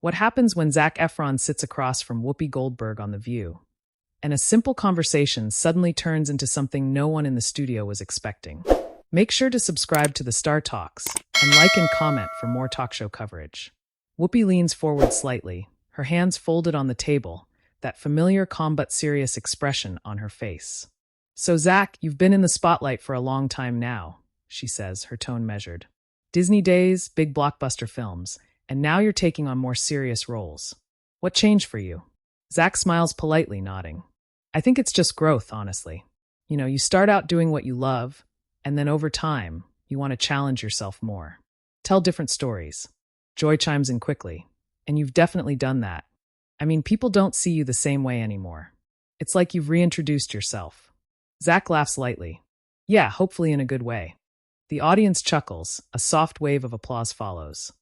What happens when Zac Efron sits across from Whoopi Goldberg on The View, and a simple conversation suddenly turns into something no one in the studio was expecting? Make sure to subscribe to the Star Talks and like and comment for more talk show coverage. Whoopi leans forward slightly, her hands folded on the table, that familiar calm but serious expression on her face. "So Zac, you've been in the spotlight for a long time now," she says, her tone measured. "Disney days, big blockbuster films, and now you're taking on more serious roles. What changed for you?" Zac smiles politely, nodding. "I think it's just growth, honestly. You start out doing what you love, and then over time, you want to challenge yourself more. Tell different stories." Joy chimes in quickly. "And you've definitely done that. I mean, people don't see you the same way anymore. It's like you've reintroduced yourself." Zac laughs lightly. "Yeah, hopefully in a good way." The audience chuckles, a soft wave of applause follows.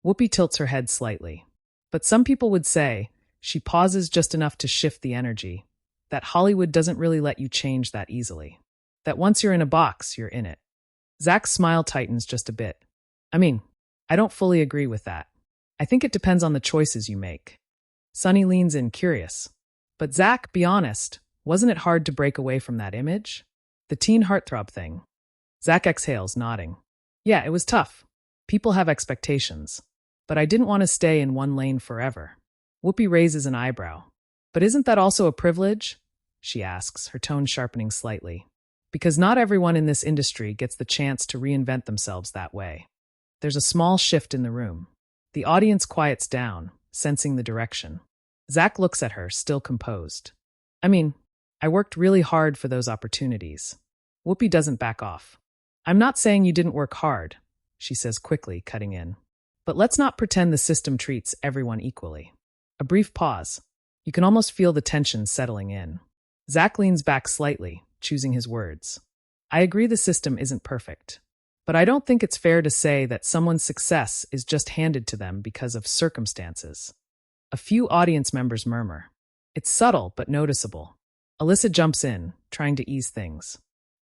Whoopi tilts her head slightly. But some people would say, she pauses just enough to shift the energy, that Hollywood doesn't really let you change that easily. That once you're in a box, you're in it. Zac's smile tightens just a bit. I don't fully agree with that. I think it depends on the choices you make." Sunny leans in, curious. "But Zac, be honest, wasn't it hard to break away from that image? The teen heartthrob thing?" Zac exhales, nodding. "Yeah, it was tough. People have expectations. But I didn't want to stay in one lane forever." Whoopi raises an eyebrow. "But isn't that also a privilege?" she asks, her tone sharpening slightly. "Because not everyone in this industry gets the chance to reinvent themselves that way." There's a small shift in the room. The audience quiets down, sensing the direction. Zac looks at her, still composed. I worked really hard for those opportunities." Whoopi doesn't back off. "I'm not saying you didn't work hard," she says quickly, cutting in. "But let's not pretend the system treats everyone equally." A brief pause. You can almost feel the tension settling in. Zac leans back slightly, choosing his words. "I agree the system isn't perfect. But I don't think it's fair to say that someone's success is just handed to them because of circumstances." A few audience members murmur. It's subtle but noticeable. Alyssa jumps in, trying to ease things.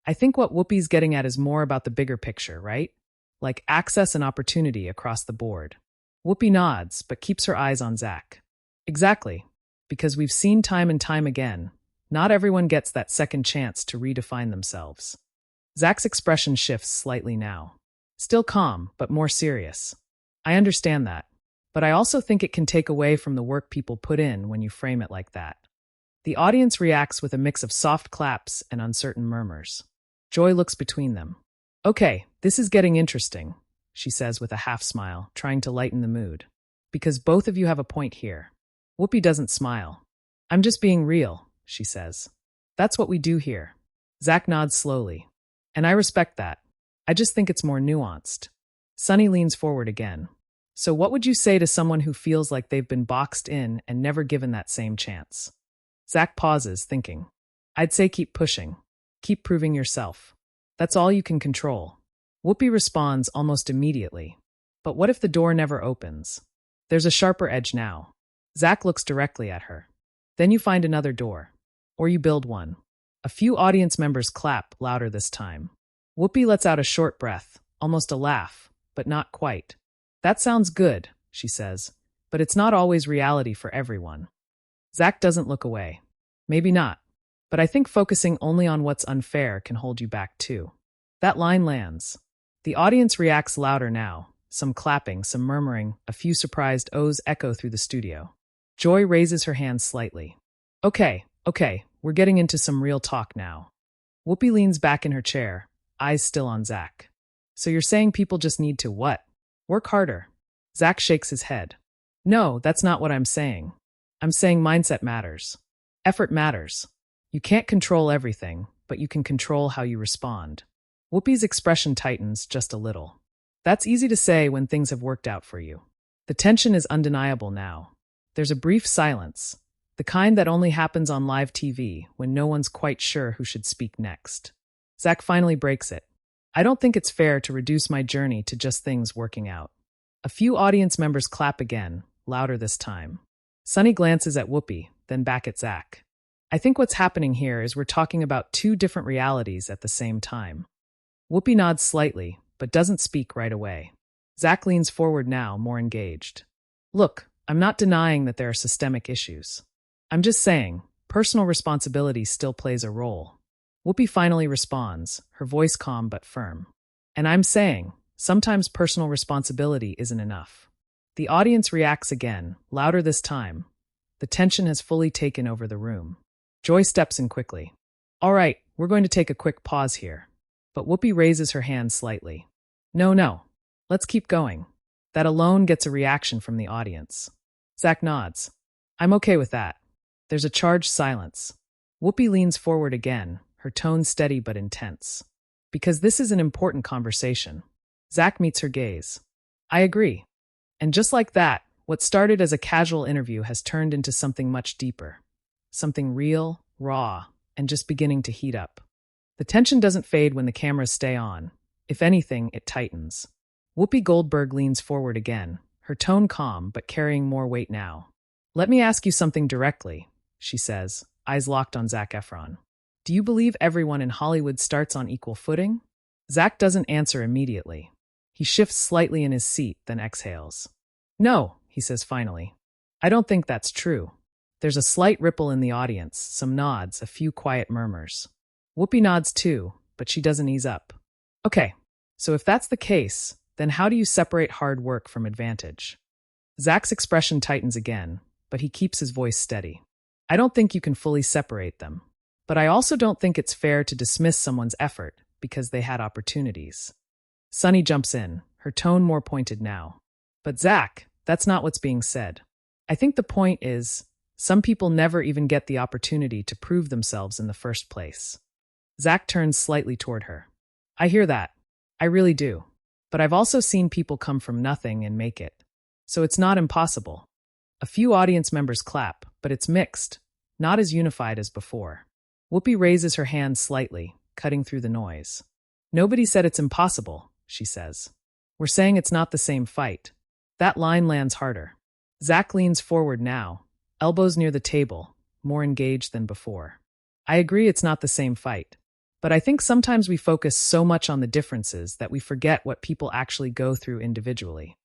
"I think what Whoopi's getting at is more about the bigger picture, right? Like access and opportunity across the board." Whoopi nods, but keeps her eyes on Zac. "Exactly. Because we've seen time and time again, not everyone gets that second chance to redefine themselves." Zac's expression shifts slightly now. Still calm, but more serious. "I understand that. But I also think it can take away from the work people put in when you frame it like that." The audience reacts with a mix of soft claps and uncertain murmurs. Joy looks between them. "Okay, this is getting interesting," she says with a half smile, trying to lighten the mood. "Because both of you have a point here." Whoopi doesn't smile. "I'm just being real," she says. "That's what we do here." Zac nods slowly. "And I respect that. I just think it's more nuanced." Sunny leans forward again. "So what would you say to someone who feels like they've been boxed in and never given that same chance?" Zac pauses, thinking. "I'd say keep pushing. Keep proving yourself. That's all you can control." Whoopi responds almost immediately. "But what if the door never opens?" There's a sharper edge now. Zac looks directly at her. "Then you find another door. Or you build one." A few audience members clap, louder this time. Whoopi lets out a short breath, almost a laugh, but not quite. "That sounds good," she says, "but it's not always reality for everyone." Zac doesn't look away. "Maybe not. But I think focusing only on what's unfair can hold you back too." That line lands. The audience reacts louder now. Some clapping, some murmuring, a few surprised ohs echo through the studio. Joy raises her hand slightly. Okay, we're getting into some real talk now." Whoopi leans back in her chair, eyes still on Zac. "So you're saying people just need to what? Work harder?" Zac shakes his head. "No, that's not what I'm saying. I'm saying mindset matters. Effort matters. You can't control everything, but you can control how you respond." Whoopi's expression tightens just a little. "That's easy to say when things have worked out for you." The tension is undeniable now. There's a brief silence, the kind that only happens on live TV when no one's quite sure who should speak next. Zac finally breaks it. "I don't think it's fair to reduce my journey to just things working out." A few audience members clap again, louder this time. Sunny glances at Whoopi, then back at Zac. "I think what's happening here is we're talking about two different realities at the same time." Whoopi nods slightly, but doesn't speak right away. Zac leans forward now, more engaged. "Look, I'm not denying that there are systemic issues. I'm just saying, personal responsibility still plays a role. Whoopi finally responds, her voice calm but firm. And I'm saying, sometimes personal responsibility isn't enough. The audience reacts again, louder this time. The tension has fully taken over the room. Joy steps in quickly. All right, we're going to take a quick pause here. But Whoopi raises her hand slightly. No. Let's keep going. That alone gets a reaction from the audience. Zac nods. I'm okay with that. There's a charged silence. Whoopi leans forward again, her tone steady but intense. Because this is an important conversation. Zac meets her gaze. I agree. And just like that, what started as a casual interview has turned into something much deeper. Something real, raw, and just beginning to heat up. The tension doesn't fade when the cameras stay on. If anything, it tightens. Whoopi Goldberg leans forward again, her tone calm but carrying more weight now. Let me ask you something directly, she says, eyes locked on Zac Efron. Do you believe everyone in Hollywood starts on equal footing? Zac doesn't answer immediately. He shifts slightly in his seat, then exhales. No, he says finally. I don't think that's true. There's a slight ripple in the audience, some nods, a few quiet murmurs. Whoopi nods too, but she doesn't ease up. Okay, so if that's the case, then how do you separate hard work from advantage? Zac's expression tightens again, but he keeps his voice steady. I don't think you can fully separate them. But I also don't think it's fair to dismiss someone's effort because they had opportunities. Sunny jumps in, her tone more pointed now. But Zac, that's not what's being said. I think the point is, some people never even get the opportunity to prove themselves in the first place. Zac turns slightly toward her. I hear that. I really do. But I've also seen people come from nothing and make it. So it's not impossible. A few audience members clap, but it's mixed, not as unified as before. Whoopi raises her hand slightly, cutting through the noise. Nobody said it's impossible, she says. We're saying it's not the same fight. That line lands harder. Zac leans forward now, elbows near the table, more engaged than before. I agree it's not the same fight. But I think sometimes we focus so much on the differences that we forget what people actually go through individually.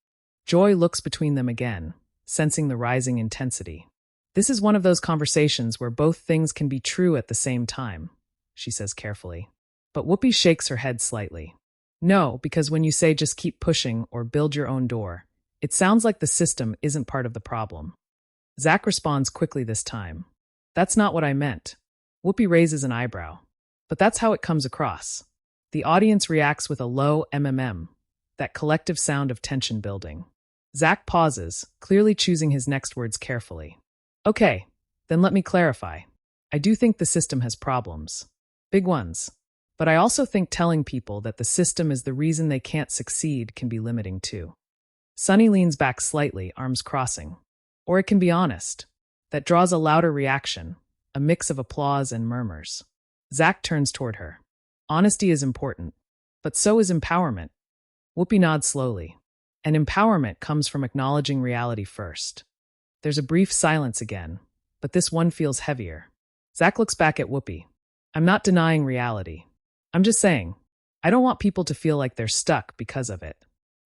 Joy looks between them again, sensing the rising intensity. This is one of those conversations where both things can be true at the same time, she says carefully. But Whoopi shakes her head slightly. No, because when you say just keep pushing or build your own door, it sounds like the system isn't part of the problem. Zac responds quickly this time. That's not what I meant. Whoopi raises an eyebrow. But that's how it comes across. The audience reacts with a low MMM, that collective sound of tension building. Zac pauses, clearly choosing his next words carefully. Okay, then let me clarify. I do think the system has problems. Big ones. But I also think telling people that the system is the reason they can't succeed can be limiting too. Sunny leans back slightly, arms crossing. Or it can be honest. That draws a louder reaction, a mix of applause and murmurs. Zac turns toward her. Honesty is important, but so is empowerment. Whoopi nods slowly. And empowerment comes from acknowledging reality first. There's a brief silence again, but this one feels heavier. Zac looks back at Whoopi. I'm not denying reality. I'm just saying, I don't want people to feel like they're stuck because of it.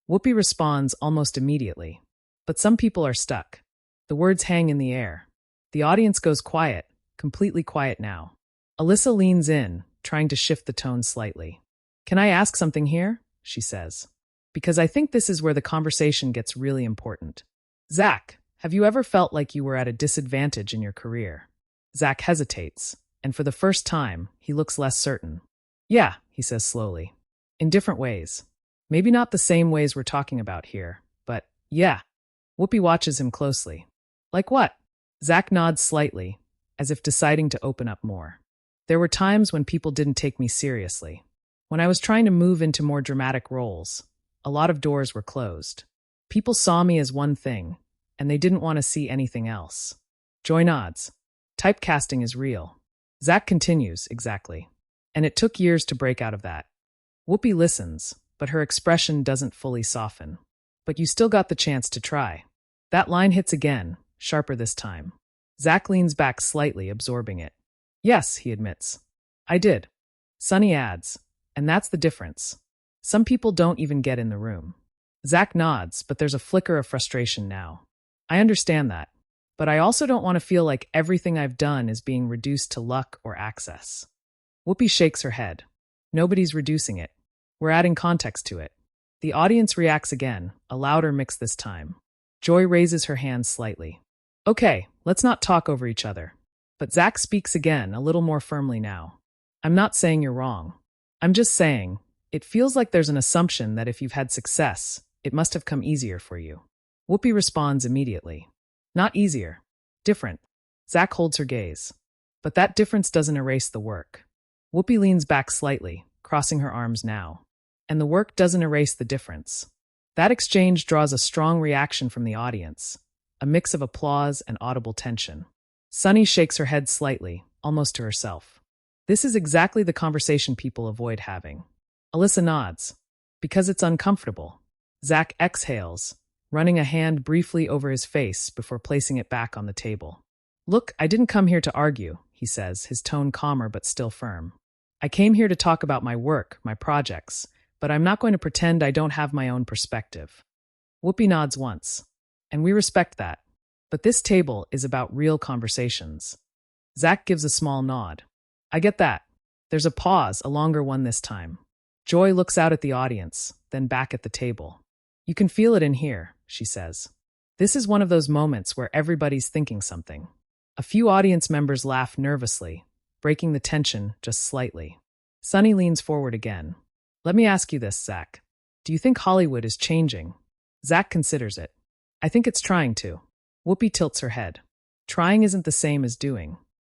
Whoopi responds almost immediately. But some people are stuck. The words hang in the air. The audience goes quiet, completely quiet now. Alyssa leans in, trying to shift the tone slightly. Can I ask something here? She says. Because I think this is where the conversation gets really important. Zac, have you ever felt like you were at a disadvantage in your career? Zac hesitates, and for the first time, he looks less certain. Yeah, he says slowly. In different ways. Maybe not the same ways we're talking about here, but yeah. Whoopi watches him closely. Like what? Zac nods slightly, as if deciding to open up more. There were times when people didn't take me seriously. When I was trying to move into more dramatic roles, a lot of doors were closed. People saw me as one thing, and they didn't want to see anything else. Joy nods. Typecasting is real. Zac continues, exactly. And it took years to break out of that. Whoopi listens, but her expression doesn't fully soften. But you still got the chance to try. That line hits again, sharper this time. Zac leans back slightly, absorbing it. Yes, he admits. I did. Sunny adds, and that's the difference. Some people don't even get in the room. Zac nods, but there's a flicker of frustration now. I understand that. But I also don't want to feel like everything I've done is being reduced to luck or access. Whoopi shakes her head. Nobody's reducing it. We're adding context to it. The audience reacts again, a louder mix this time. Joy raises her hand slightly. Okay, let's not talk over each other. But Zac speaks again, a little more firmly now. I'm not saying you're wrong. I'm just saying, it feels like there's an assumption that if you've had success, it must have come easier for you. Whoopi responds immediately. Not easier. Different. Zac holds her gaze. But that difference doesn't erase the work. Whoopi leans back slightly, crossing her arms now. And the work doesn't erase the difference. That exchange draws a strong reaction from the audience, a mix of applause and audible tension. Sunny shakes her head slightly, almost to herself. This is exactly the conversation people avoid having. Alyssa nods. Because it's uncomfortable. Zac exhales, running a hand briefly over his face before placing it back on the table. Look, I didn't come here to argue, he says, his tone calmer but still firm. I came here to talk about my work, my projects, but I'm not going to pretend I don't have my own perspective. Whoopi nods once. And we respect that. But this table is about real conversations. Zac gives a small nod. I get that. There's a pause, a longer one this time. Joy looks out at the audience, then back at the table. You can feel it in here, she says. This is one of those moments where everybody's thinking something. A few audience members laugh nervously, breaking the tension just slightly. Sunny leans forward again. Let me ask you this, Zac. Do you think Hollywood is changing? Zac considers it. I think it's trying to. Whoopi tilts her head. Trying isn't the same as doing.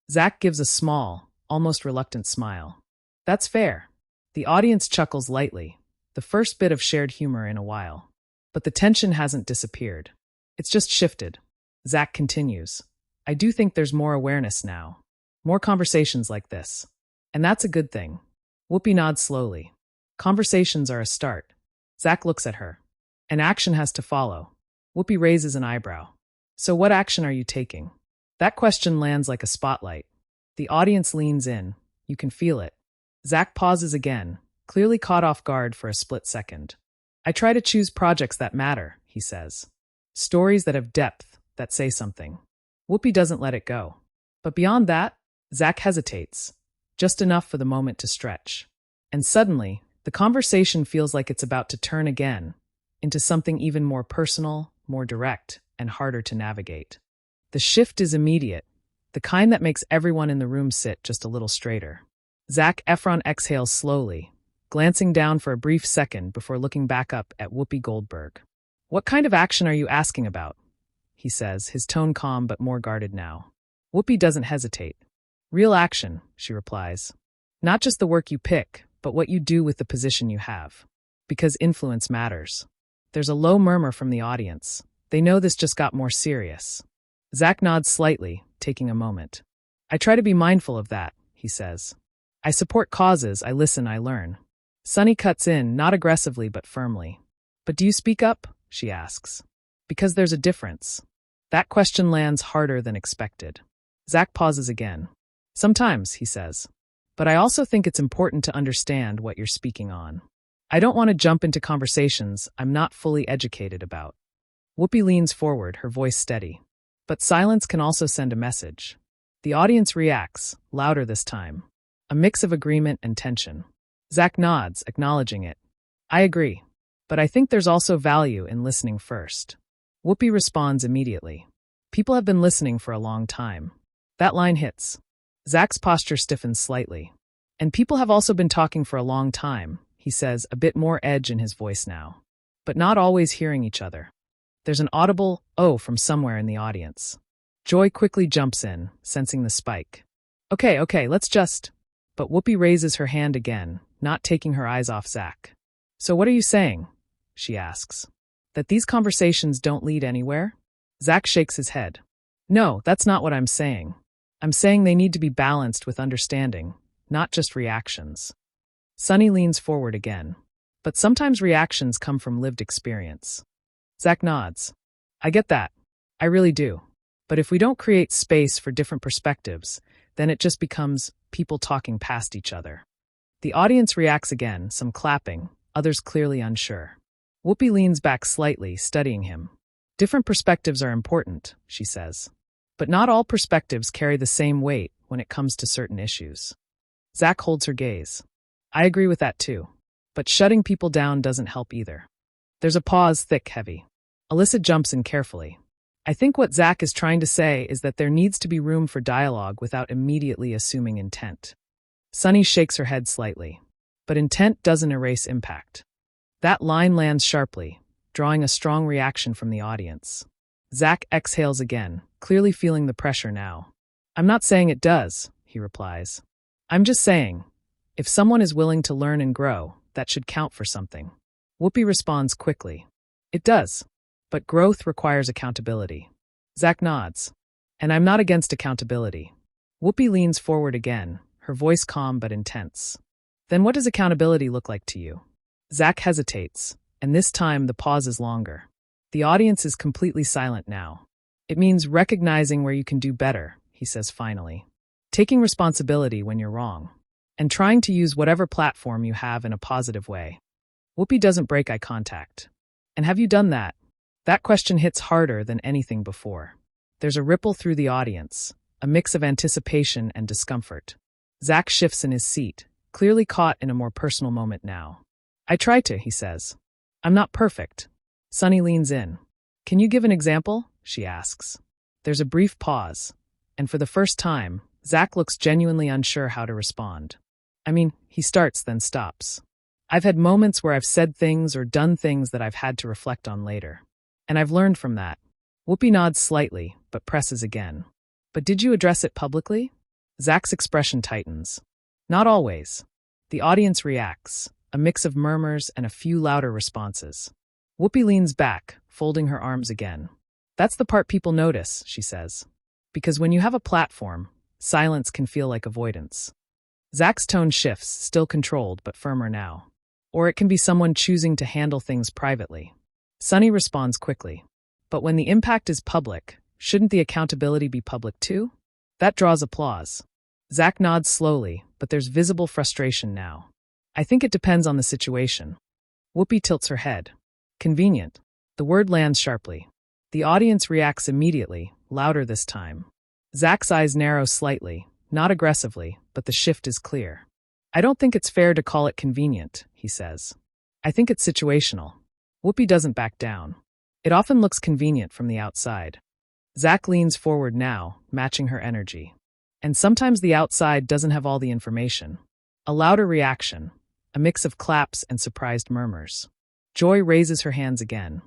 Zac gives a small, almost reluctant smile. That's fair. The audience chuckles lightly, the first bit of shared humor in a while. But the tension hasn't disappeared. It's just shifted. Zac continues. I do think there's more awareness now. More conversations like this. And that's a good thing. Whoopi nods slowly. Conversations are a start. Zac looks at her. And action has to follow. Whoopi raises an eyebrow. So what action are you taking? That question lands like a spotlight. The audience leans in. You can feel it. Zac pauses again, clearly caught off guard for a split second. I try to choose projects that matter, he says. Stories that have depth, that say something. Whoopi doesn't let it go. But beyond that, Zac hesitates. Just enough for the moment to stretch. And suddenly, the conversation feels like it's about to turn again into something even more personal, more direct, and harder to navigate. The shift is immediate, the kind that makes everyone in the room sit just a little straighter. Zac Efron exhales slowly, glancing down for a brief second before looking back up at Whoopi Goldberg. What kind of action are you asking about? He says, his tone calm but more guarded now. Whoopi doesn't hesitate. Real action, she replies. Not just the work you pick, but what you do with the position you have. Because influence matters. There's a low murmur from the audience. They know this just got more serious. Zac nods slightly, taking a moment. I try to be mindful of that, he says. I support causes, I listen, I learn. Sunny cuts in, not aggressively but firmly. But do you speak up? She asks. Because there's a difference. That question lands harder than expected. Zac pauses again. Sometimes, he says. But I also think it's important to understand what you're speaking on. I don't want to jump into conversations I'm not fully educated about. Whoopi leans forward, her voice steady. But silence can also send a message. The audience reacts, louder this time. A mix of agreement and tension. Zac nods, acknowledging it. I agree. But I think there's also value in listening first. Whoopi responds immediately. People have been listening for a long time. That line hits. Zac's posture stiffens slightly. And people have also been talking for a long time, he says, a bit more edge in his voice now. But not always hearing each other. There's an audible "oh" from somewhere in the audience. Joy quickly jumps in, sensing the spike. Okay, let's just... But Whoopi raises her hand again, not taking her eyes off Zac. So what are you saying? She asks. That these conversations don't lead anywhere? Zac shakes his head. No, that's not what I'm saying. I'm saying they need to be balanced with understanding, not just reactions. Sunny leans forward again. But sometimes reactions come from lived experience. Zac nods. I get that. I really do. But if we don't create space for different perspectives, then it just becomes people talking past each other. The audience reacts again, some clapping, others clearly unsure. Whoopi leans back slightly, studying him. Different perspectives are important, she says. But not all perspectives carry the same weight when it comes to certain issues. Zac holds her gaze. I agree with that too. But shutting people down doesn't help either. There's a pause, thick, heavy. Alyssa jumps in carefully. I think what Zac is trying to say is that there needs to be room for dialogue without immediately assuming intent. Sunny shakes her head slightly. But intent doesn't erase impact. That line lands sharply, drawing a strong reaction from the audience. Zac exhales again, clearly feeling the pressure now. I'm not saying it does, he replies. I'm just saying, if someone is willing to learn and grow, that should count for something. Whoopi responds quickly. It does. But growth requires accountability. Zac nods. And I'm not against accountability. Whoopi leans forward again, her voice calm but intense. Then what does accountability look like to you? Zac hesitates, and this time the pause is longer. The audience is completely silent now. It means recognizing where you can do better, he says finally. Taking responsibility when you're wrong. And trying to use whatever platform you have in a positive way. Whoopi doesn't break eye contact. And have you done that? That question hits harder than anything before. There's a ripple through the audience, a mix of anticipation and discomfort. Zac shifts in his seat, clearly caught in a more personal moment now. I try to, he says. I'm not perfect. Sunny leans in. Can you give an example? She asks. There's a brief pause, and for the first time, Zac looks genuinely unsure how to respond. He starts then stops. I've had moments where I've said things or done things that I've had to reflect on later. And I've learned from that. Whoopi nods slightly, but presses again. But did you address it publicly? Zac's expression tightens. Not always. The audience reacts, a mix of murmurs and a few louder responses. Whoopi leans back, folding her arms again. That's the part people notice, she says. Because when you have a platform, silence can feel like avoidance. Zac's tone shifts, still controlled but firmer now. Or it can be someone choosing to handle things privately. Sunny responds quickly. But when the impact is public, shouldn't the accountability be public too? That draws applause. Zac nods slowly, but there's visible frustration now. I think it depends on the situation. Whoopi tilts her head. Convenient. The word lands sharply. The audience reacts immediately, louder this time. Zac's eyes narrow slightly, not aggressively, but the shift is clear. I don't think it's fair to call it convenient, he says. I think it's situational. Whoopi doesn't back down. It often looks convenient from the outside. Zac leans forward now, matching her energy. And sometimes the outside doesn't have all the information. A louder reaction, a mix of claps and surprised murmurs. Joy raises her hands again.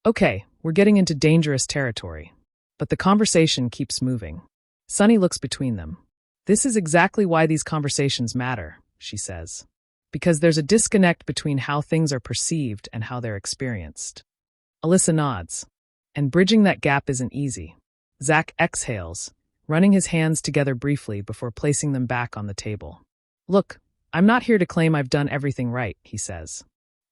Okay, we're getting into dangerous territory. But the conversation keeps moving. Sunny looks between them. This is exactly why these conversations matter, she says. Because there's a disconnect between how things are perceived and how they're experienced. Alyssa nods. And bridging that gap isn't easy. Zac exhales, running his hands together briefly before placing them back on the table. Look, I'm not here to claim I've done everything right, he says.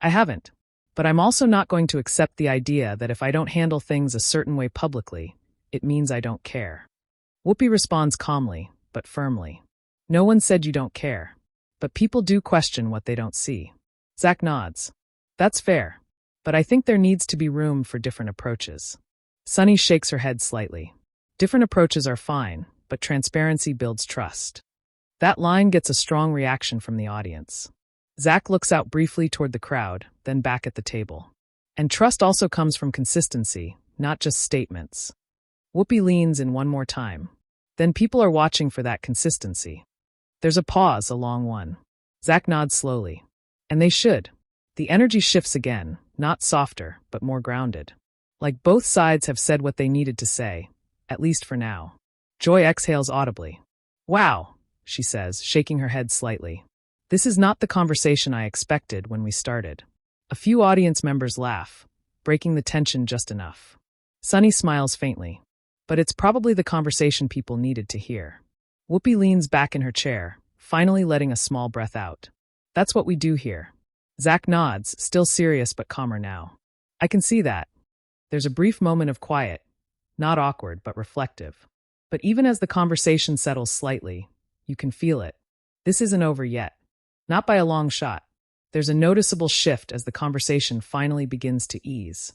I haven't. But I'm also not going to accept the idea that if I don't handle things a certain way publicly, it means I don't care. Whoopi responds calmly, but firmly. No one said you don't care. But people do question what they don't see. Zac nods. That's fair. But I think there needs to be room for different approaches. Sunny shakes her head slightly. Different approaches are fine, but transparency builds trust. That line gets a strong reaction from the audience. Zac looks out briefly toward the crowd, then back at the table. And trust also comes from consistency, not just statements. Whoopi leans in one more time. Then people are watching for that consistency. There's a pause, a long one. Zac nods slowly. And they should. The energy shifts again, not softer, but more grounded. Like both sides have said what they needed to say, at least for now. Joy exhales audibly. Wow, she says, shaking her head slightly. This is not the conversation I expected when we started. A few audience members laugh, breaking the tension just enough. Sunny smiles faintly. But it's probably the conversation people needed to hear. Whoopi leans back in her chair, finally letting a small breath out. That's what we do here. Zac nods, still serious but calmer now. I can see that. There's a brief moment of quiet, not awkward but reflective. But even as the conversation settles slightly, you can feel it. This isn't over yet. Not by a long shot. There's a noticeable shift as the conversation finally begins to ease.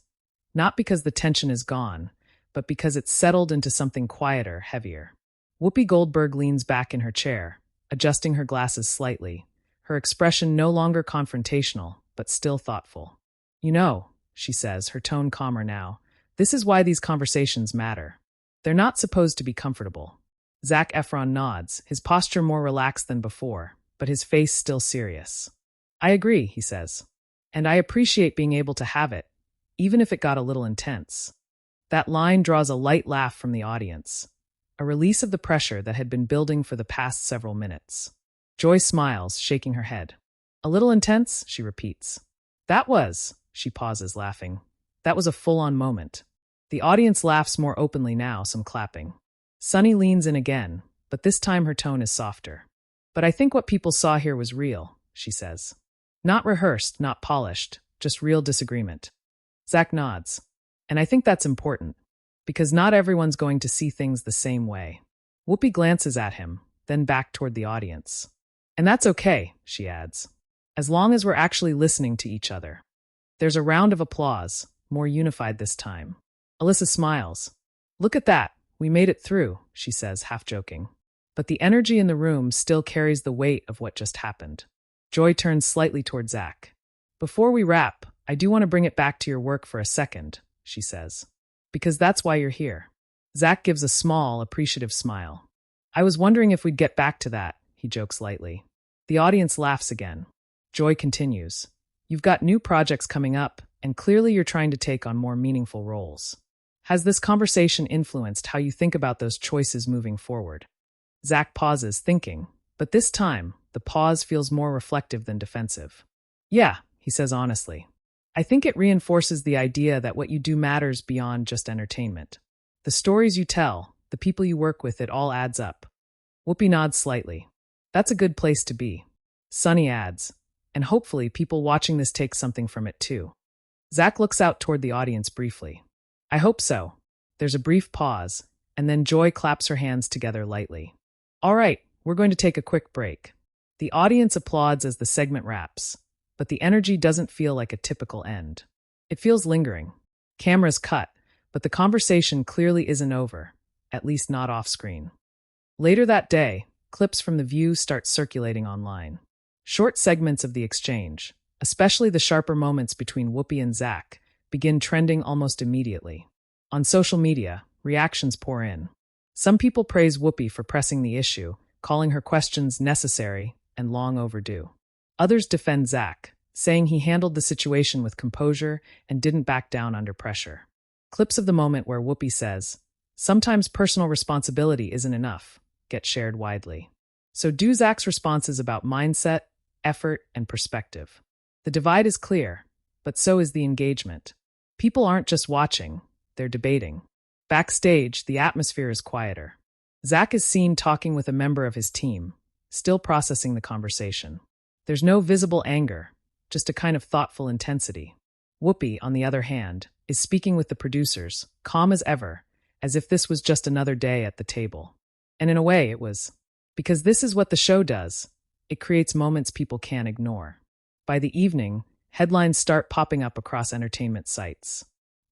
Not because the tension is gone, but because it's settled into something quieter, heavier. Whoopi Goldberg leans back in her chair, adjusting her glasses slightly, her expression no longer confrontational, but still thoughtful. You know, she says, her tone calmer now, this is why these conversations matter. They're not supposed to be comfortable. Zac Efron nods, his posture more relaxed than before, but his face still serious. I agree, he says. And I appreciate being able to have it, even if it got a little intense. That line draws a light laugh from the audience, a release of the pressure that had been building for the past several minutes. Joy smiles, shaking her head. A little intense, she repeats. That was, she pauses, laughing. That was a full-on moment. The audience laughs more openly now, some clapping. Sunny leans in again, but this time her tone is softer. But I think what people saw here was real, she says. Not rehearsed, not polished, just real disagreement. Zac nods. And I think that's important, because not everyone's going to see things the same way. Whoopi glances at him, then back toward the audience. And that's okay, she adds, as long as we're actually listening to each other. There's a round of applause, more unified this time. Alyssa smiles. Look at that, we made it through, she says, half joking. But the energy in the room still carries the weight of what just happened. Joy turns slightly toward Zac. Before we wrap, I do want to bring it back to your work for a second, she says. Because that's why you're here. Zac gives a small, appreciative smile. I was wondering if we'd get back to that, he jokes lightly. The audience laughs again. Joy continues. You've got new projects coming up, and clearly you're trying to take on more meaningful roles. Has this conversation influenced how you think about those choices moving forward? Zac pauses, thinking, but this time, the pause feels more reflective than defensive. Yeah, he says honestly. I think it reinforces the idea that what you do matters beyond just entertainment. The stories you tell, the people you work with, it all adds up. Whoopi nods slightly. That's a good place to be. Sunny adds, and hopefully people watching this take something from it too. Zac looks out toward the audience briefly. I hope so. There's a brief pause, and then Joy claps her hands together lightly. All right, we're going to take a quick break. The audience applauds as the segment wraps, but the energy doesn't feel like a typical end. It feels lingering. Cameras cut, but the conversation clearly isn't over, at least not off-screen. Later that day, clips from The View start circulating online. Short segments of the exchange, especially the sharper moments between Whoopi and Zac, begin trending almost immediately. On social media, reactions pour in. Some people praise Whoopi for pressing the issue, calling her questions necessary and long overdue. Others defend Zac, saying he handled the situation with composure and didn't back down under pressure. Clips of the moment where Whoopi says, "Sometimes personal responsibility isn't enough," get shared widely. So do Zac's responses about mindset, effort, and perspective. The divide is clear, but so is the engagement. People aren't just watching, they're debating. Backstage, the atmosphere is quieter. Zac is seen talking with a member of his team, still processing the conversation. There's no visible anger, just a kind of thoughtful intensity. Whoopi, on the other hand, is speaking with the producers, calm as ever, as if this was just another day at the table. And in a way, it was. Because this is what the show does. It creates moments people can't ignore. By the evening, headlines start popping up across entertainment sites.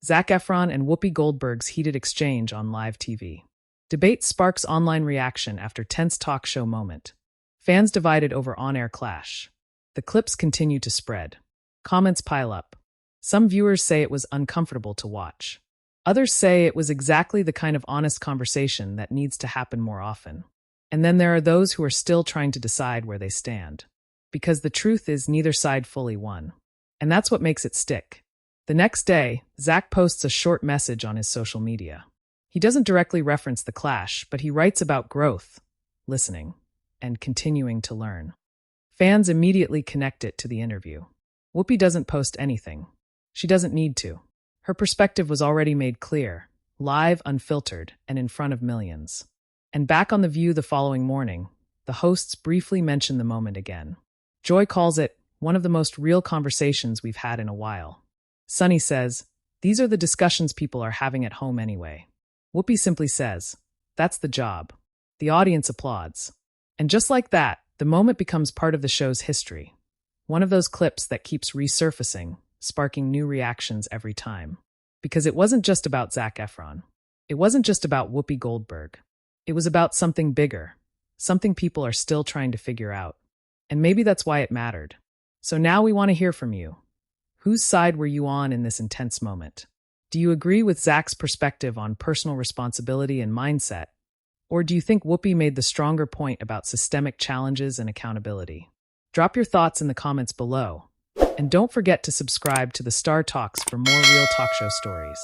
Zac Efron and Whoopi Goldberg's heated exchange on live TV. Debate sparks online reaction after tense talk show moment. Fans divided over on-air clash. The clips continue to spread. Comments pile up. Some viewers say it was uncomfortable to watch. Others say it was exactly the kind of honest conversation that needs to happen more often. And then there are those who are still trying to decide where they stand. Because the truth is neither side fully won. And that's what makes it stick. The next day, Zac posts a short message on his social media. He doesn't directly reference the clash, but he writes about growth, listening, and continuing to learn. Fans immediately connect it to the interview. Whoopi doesn't post anything. She doesn't need to. Her perspective was already made clear, live, unfiltered, and in front of millions. And back on The View the following morning, the hosts briefly mention the moment again. Joy calls it one of the most real conversations we've had in a while. Sunny says, these are the discussions people are having at home anyway. Whoopi simply says, that's the job. The audience applauds. And just like that, the moment becomes part of the show's history. One of those clips that keeps resurfacing, sparking new reactions every time. Because it wasn't just about Zac Efron. It wasn't just about Whoopi Goldberg. It was about something bigger, something people are still trying to figure out. And maybe that's why it mattered. So now we want to hear from you. Whose side were you on in this intense moment? Do you agree with Zac's perspective on personal responsibility and mindset? Or do you think Whoopi made the stronger point about systemic challenges and accountability? Drop your thoughts in the comments below. And don't forget to subscribe to the Star Talks for more real talk show stories.